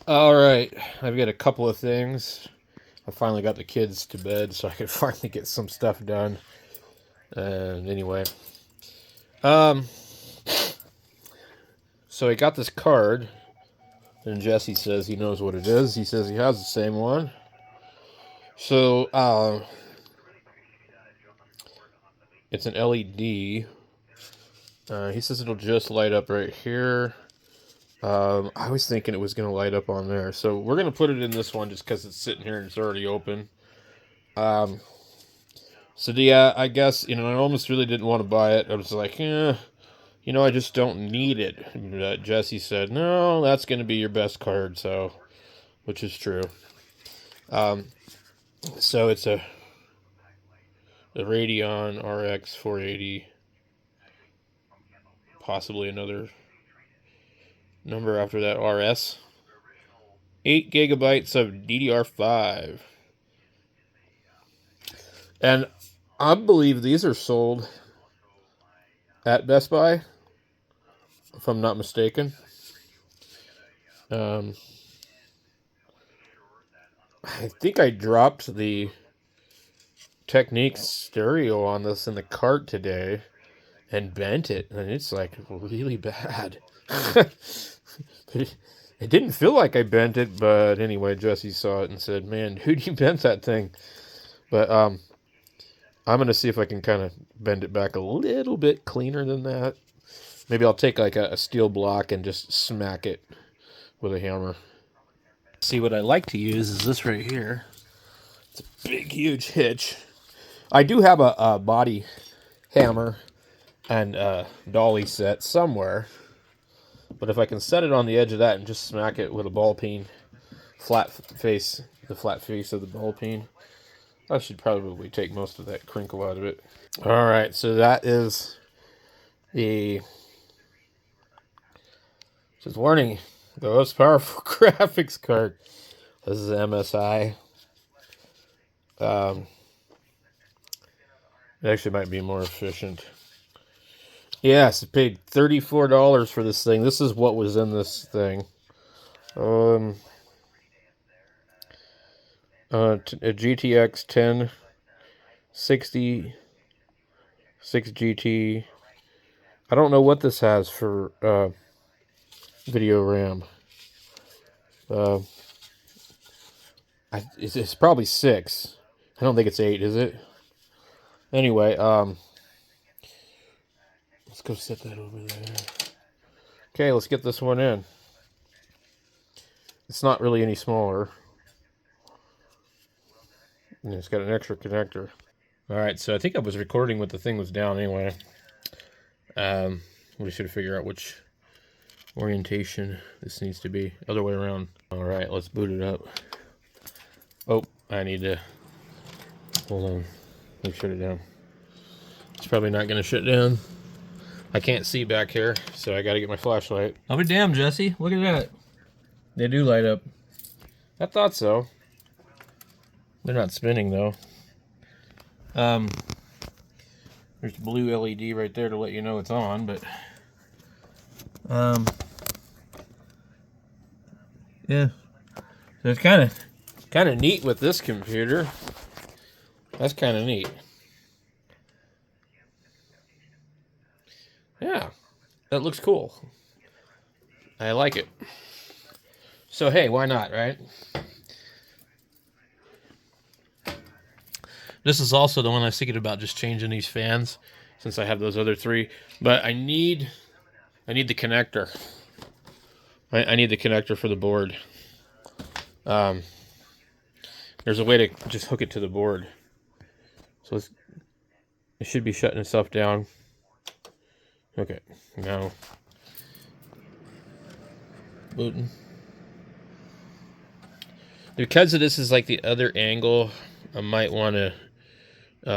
All right, I've got a couple of things. I finally got the kids to bed, so I could finally get some stuff done. And anyway, um, so I got this card, and Jesse says he knows what it is. He says he has the same one. So, it's an LED. He says it'll just light up right here. I was thinking it was going to light up on there. So we're going to put it in this one just because it's sitting here and it's already open. So yeah, I guess, I almost really didn't want to buy it. I was like, I just don't need it. But Jesse said, no, that's going to be your best card, so, which is true. So it's the Radeon RX 480, possibly another number after that, RS. 8 gigabytes of ddr5. And I believe these are sold at Best Buy, if I'm not mistaken. I think I dropped the Technique stereo on this in the cart today and bent it, and it's like really bad. It didn't feel like I bent it, but anyway, Jesse saw it and said, "Man, dude, you bent that thing." But I'm gonna see if I can kind of bend it back a little bit cleaner than that. Maybe I'll take like a steel block and just smack it with a hammer. See, what I like to use is this right here. It's a big, huge hitch. I do have a body hammer and dolly set somewhere, but if I can set it on the edge of that and just smack it with a ball peen, the flat face of the ball peen, I should probably take most of that crinkle out of it. All right, so that is the says warning, the most powerful graphics card. This is MSI. It actually might be more efficient. Yes, I paid $34 for this thing. This is what was in this thing. A GTX 1060 6GT. I don't know what this has for video RAM. It's probably 6. I don't think it's 8, is it? Anyway, let's go set that over there. Okay, let's get this one in. It's not really any smaller. And it's got an extra connector. Alright, so I think I was recording when the thing was down anyway. We should figure out which orientation this needs to be. Other way around. Alright, let's boot it up. Oh, I need to... Hold on. Let me shut it down. It's probably not going to shut down. I can't see back here, so I got to get my flashlight. I'll be damned, Jesse. Look at that. They do light up. I thought so. They're not spinning, though. There's a blue LED right there to let you know it's on, but... yeah. So it's kind of neat with this computer. That's kind of neat. Yeah, that looks cool. I like it. So hey, why not, right? This is also the one I was thinking about just changing these fans, since I have those other 3. But I need the connector. I need the connector for the board. There's a way to just hook it to the board. So it should be shutting itself down. Okay, now booting. Because of this is like the other angle, I might want to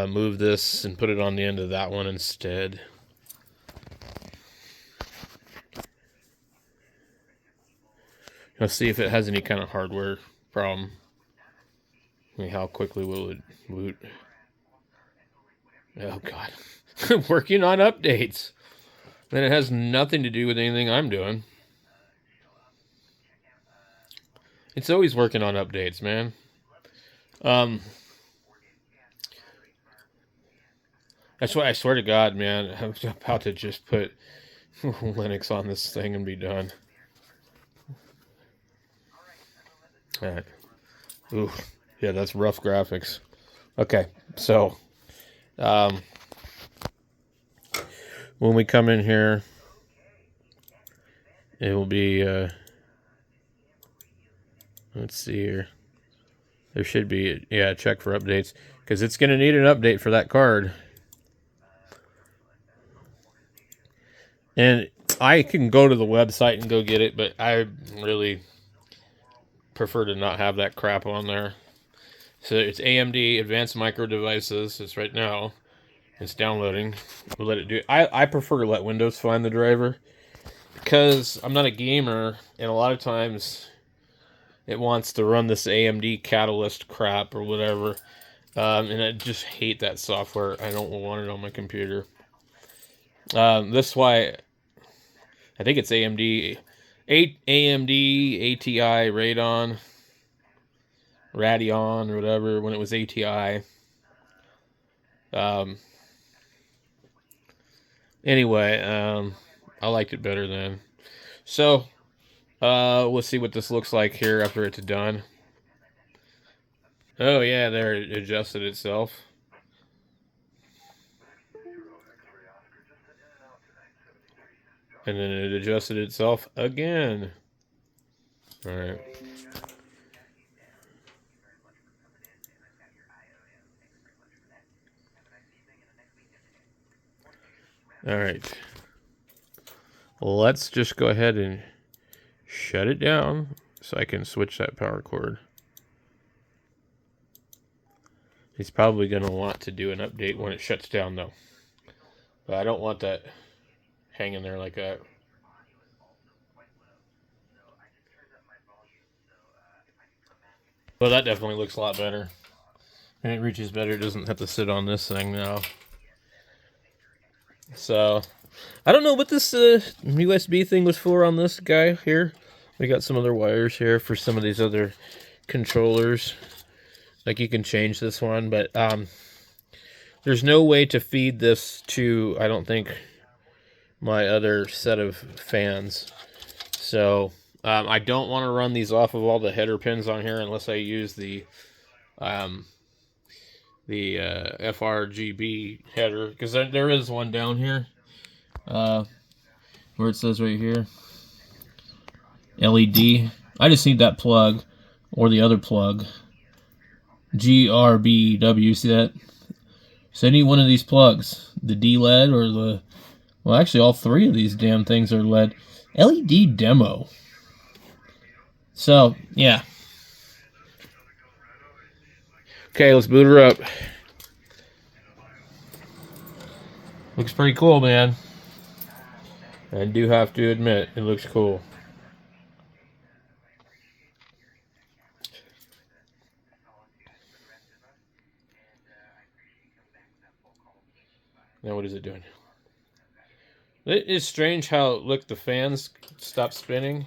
move this and put it on the end of that one instead. Let's see if it has any kind of hardware problem. I mean, how quickly will it boot? Oh god. Working on updates. And it has nothing to do with anything I'm doing. It's always working on updates, man. That's why I swear to God, man, I'm about to just put Linux on this thing and be done. All right. Ooh, yeah, that's rough graphics. Okay, so when we come in here, it will be, let's see here. There should be, yeah, check for updates, because it's going to need an update for that card. And I can go to the website and go get it, but I really prefer to not have that crap on there. So it's AMD Advanced Micro Devices. It's right now. It's downloading. We'll let it do it. I prefer to let Windows find the driver, because I'm not a gamer, and a lot of times it wants to run this AMD Catalyst crap or whatever. And I just hate that software. I don't want it on my computer. This is why I think it's AMD ATI Radeon or whatever, when it was ATI. Anyway, I liked it better then. So, we'll see what this looks like here after it's done. Oh yeah, there, it adjusted itself. And then it adjusted itself again. Alright. Alright. Let's just go ahead and shut it down so I can switch that power cord. He's probably going to want to do an update when it shuts down, though. But I don't want that hanging there like that. Well, that definitely looks a lot better. And it reaches better. It doesn't have to sit on this thing now. So, I don't know what this USB thing was for on this guy here. We got some other wires here for some of these other controllers. Like, you can change this one, but there's no way to feed this to, I don't think, my other set of fans. So, I don't want to run these off of all the header pins on here unless I use the FRGB header, because there is one down here where it says right here LED. I just need that plug or the other plug, GRBW. See that? So I need one of these plugs, the D LED or the, well, actually all three of these damn things are LED. LED demo. So yeah. Okay, let's boot her up. Looks pretty cool, man. I do have to admit, it looks cool. Now what is it doing? It is strange how, look, the fans stop spinning,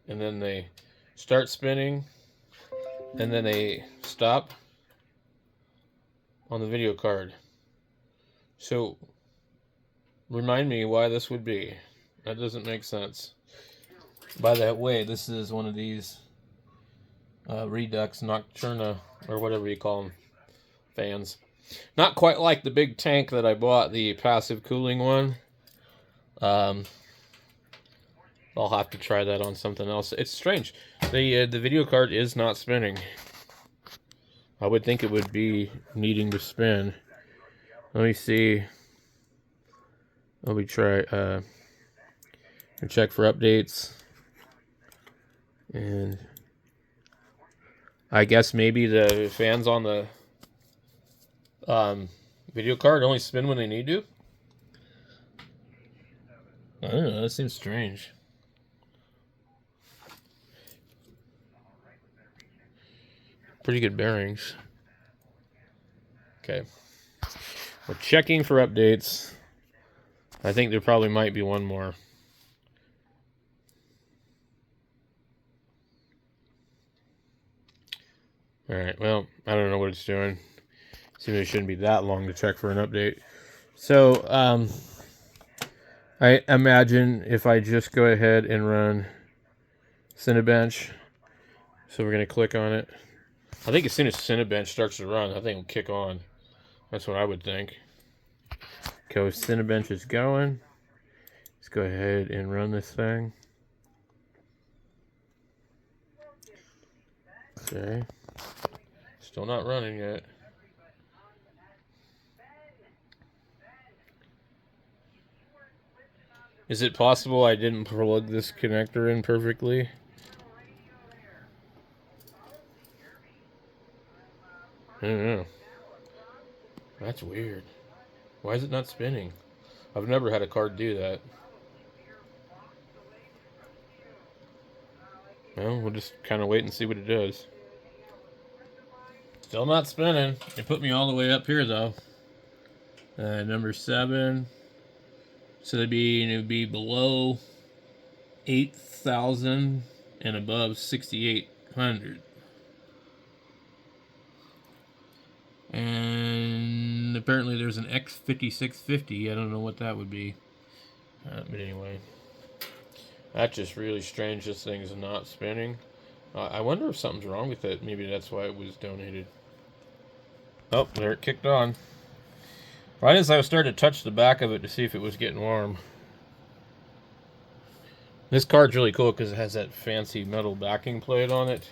and then they start spinning, and then they stop on the video card. So, remind me why this would be. That doesn't make sense. By that way, this is one of these Redux Nocturna, or whatever you call them, fans. Not quite like the big tank that I bought, the passive cooling one. I'll have to try that on something else. It's strange. The video card is not spinning. I would think it would be needing to spin. Let me see. Let me try. Check for updates. And I guess maybe the fans on the video card only spin when they need to. I don't know. That seems strange. Pretty good bearings. Okay. We're checking for updates. I think there probably might be one more. Alright, well, I don't know what it's doing. Seems it shouldn't be that long to check for an update. So, I imagine if I just go ahead and run Cinebench. So we're going to click on it. I think as soon as Cinebench starts to run, I think it'll kick on. That's what I would think. Okay, Cinebench is going. Let's go ahead and run this thing. Okay. Still not running yet. Is it possible I didn't plug this connector in perfectly? I don't know. That's weird. Why is it not spinning? I've never had a card do that. Well, we'll just kind of wait and see what it does. Still not spinning. It put me all the way up here, though. Number 7. So it would be below 8,000 and above 6,800. And apparently there's an X5650. I don't know what that would be. But anyway. That's just really strange. This thing's not spinning. I wonder if something's wrong with it. Maybe that's why it was donated. Oh, there it kicked on. Right as I started to touch the back of it to see if it was getting warm. This card's really cool because it has that fancy metal backing plate on it,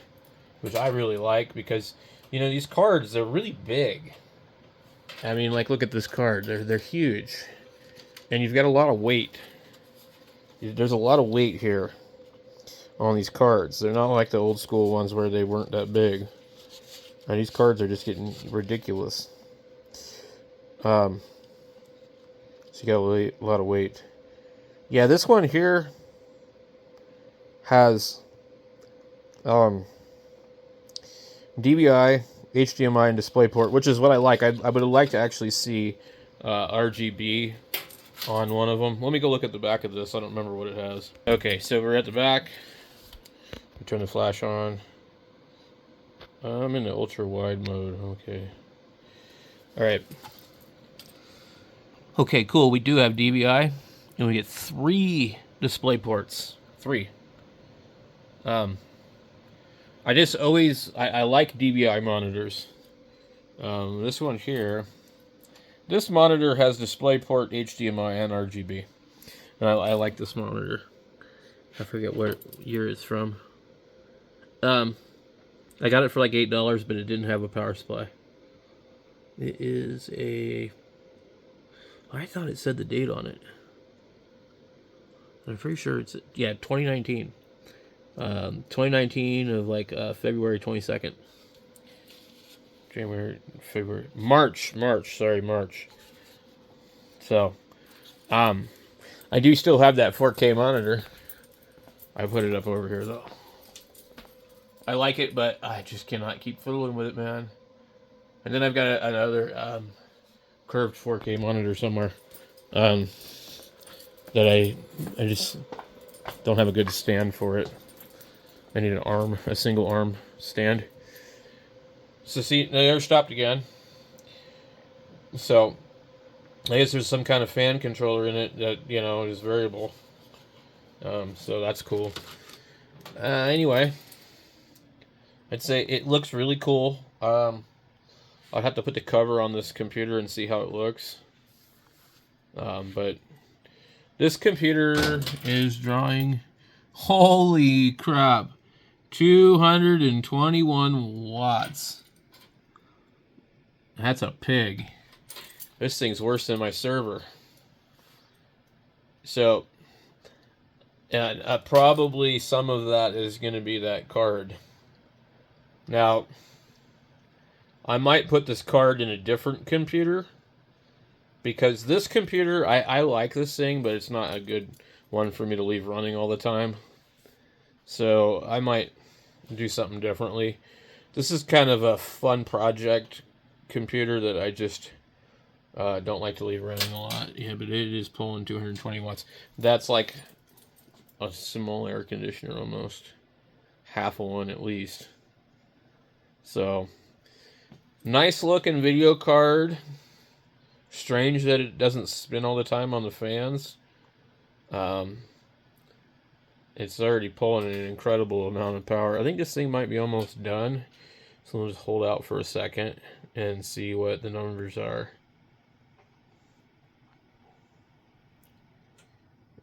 which I really like because, you know, these cards, they're really big. I mean, like, look at this card. They're huge. And you've got a lot of weight. There's a lot of weight here on these cards. They're not like the old school ones where they weren't that big. And these cards are just getting ridiculous. So you got a lot of weight. Yeah, this one here has DVI, HDMI, and DisplayPort, which is what I like. I would like to actually see RGB on one of them. Let me go look at the back of this. I don't remember what it has. Okay, so we're at the back. We turn the flash on. I'm in the ultra wide mode. Okay. All right. Okay, cool. We do have DVI, and we get 3 display ports. 3. I just always I like DVI monitors. This one here. This monitor has DisplayPort, HDMI, and RGB. And I like this monitor. I forget what year it's from. I got it for like $8, but it didn't have a power supply. It is a... I thought it said the date on it. I'm pretty sure it's... Yeah, 2019. 2019 of like February 22nd. March. So, I do still have that 4K monitor. I put it up over here though. I like it, but I just cannot keep fiddling with it, man. And then I've got another curved 4K monitor somewhere that I just don't have a good stand for it. I need a single arm stand. So see, the air stopped again. So I guess there's some kind of fan controller in it that, you know, is variable. So that's cool. Anyway, I'd say it looks really cool. I'll have to put the cover on this computer and see how it looks. But this computer is drawing, holy crap, 221 watts. That's a pig. This thing's worse than my server. So, and probably some of that is going to be that card. Now, I might put this card in a different computer, because this computer, I like this thing, but it's not a good one for me to leave running all the time. So I might do something differently. This is kind of a fun project computer that I just don't like to leave running a lot. Yeah, but it is pulling 220 watts. That's like a small air conditioner almost. Half of one at least. So, nice looking video card. Strange that it doesn't spin all the time on the fans. It's already pulling an incredible amount of power. I think this thing might be almost done. So we'll just hold out for a second and see what the numbers are.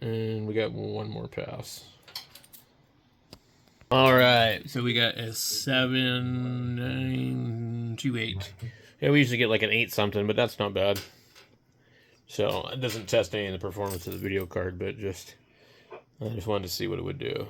And we got one more pass. All right, so we got a 7928. Yeah, we usually get like an 8 something, but that's not bad. So it doesn't test any of the performance of the video card, but I just wanted to see what it would do.